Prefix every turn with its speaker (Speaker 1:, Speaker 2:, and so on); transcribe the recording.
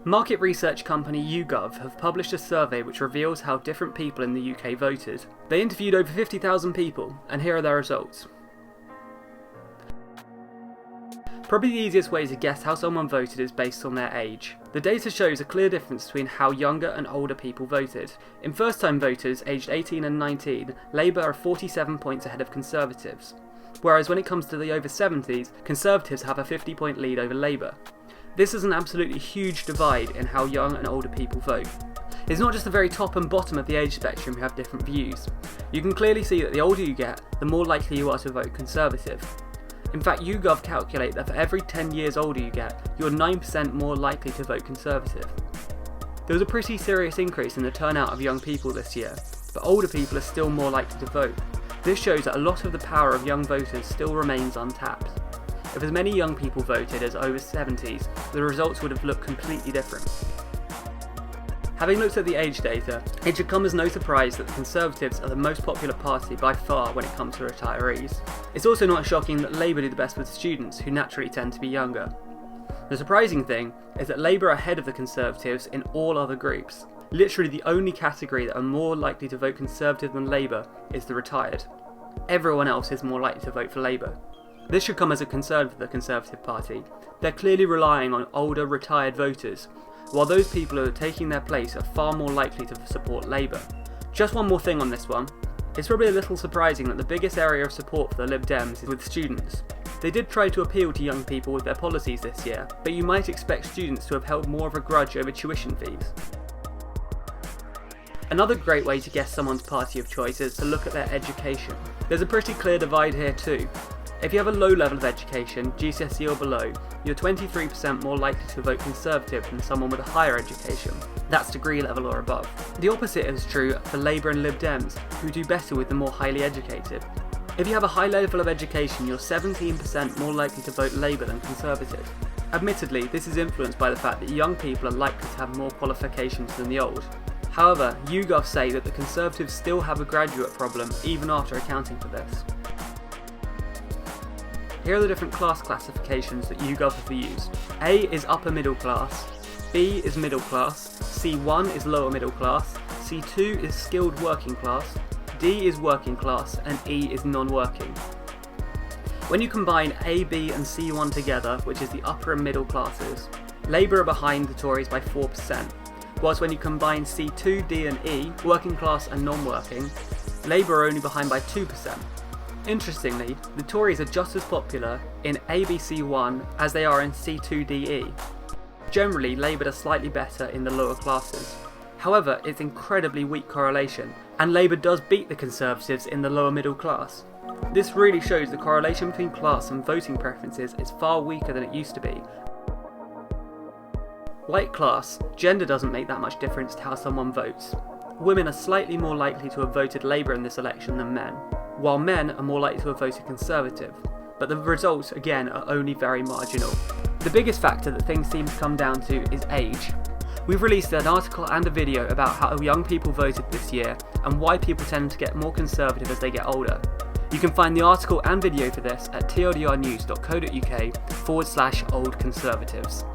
Speaker 1: Market research company YouGov have published a survey which reveals how different people in the UK voted. They interviewed over 50,000 people, and here are their results. Probably the easiest way to guess how someone voted is based on their age. The data shows a clear difference between how younger and older people voted. In first-time voters aged 18 and 19, Labour are 47 points ahead of Conservatives, whereas when it comes to the over 70s, Conservatives have a 50-point lead over Labour. This is an absolutely huge divide in how young and older people vote. It's not just the very top and bottom of the age spectrum who have different views. You can clearly see that the older you get, the more likely you are to vote Conservative. In fact, YouGov calculate that for every 10 years older you get, you're 9% more likely to vote Conservative. There was a pretty serious increase in the turnout of young people this year, but older people are still more likely to vote. This shows that a lot of the power of young voters still remains untapped. If as many young people voted as over 70s, the results would have looked completely different. Having looked at the age data, it should come as no surprise that the Conservatives are the most popular party by far when it comes to retirees. It's also not shocking that Labour do the best with students, who naturally tend to be younger. The surprising thing is that Labour are ahead of the Conservatives in all other groups. Literally the only category that are more likely to vote Conservative than Labour is the retired. Everyone else is more likely to vote for Labour. This should come as a concern for the Conservative Party. They're clearly relying on older retired voters, while those people who are taking their place are far more likely to support Labour. Just one more thing on this one. It's probably a little surprising that the biggest area of support for the Lib Dems is with students. They did try to appeal to young people with their policies this year, but you might expect students to have held more of a grudge over tuition fees. Another great way to guess someone's party of choice is to look at their education. There's a pretty clear divide here too. If you have a low level of education, GCSE or below, you're 23% more likely to vote Conservative than someone with a higher education. That's degree level or above. The opposite is true for Labour and Lib Dems, who do better with the more highly educated. If you have a high level of education, you're 17% more likely to vote Labour than Conservative. Admittedly, this is influenced by the fact that young people are likely to have more qualifications than the old. However, YouGov say that the Conservatives still have a graduate problem even after accounting for this. Here are the different class classifications that YouGov have used. A is upper middle class, B is middle class, C1 is lower middle class, C2 is skilled working class, D is working class, and E is non-working. When you combine A, B and C1 together, which is the upper and middle classes, Labour are behind the Tories by 4%, whilst when you combine C2, D and E, working class and non-working, Labour are only behind by 2%. Interestingly, the Tories are just as popular in ABC1 as they are in C2DE. Generally, Labour does slightly better in the lower classes. However, it's incredibly weak correlation, and Labour does beat the Conservatives in the lower middle class. This really shows the correlation between class and voting preferences is far weaker than it used to be. Like class, gender doesn't make that much difference to how someone votes. Women are slightly more likely to have voted Labour in this election than men, while men are more likely to have voted Conservative, but the results again are only very marginal. The biggest factor that things seem to come down to is age. We've released an article and a video about how young people voted this year and why people tend to get more conservative as they get older. You can find the article and video for this at tldrnews.co.uk/oldconservatives.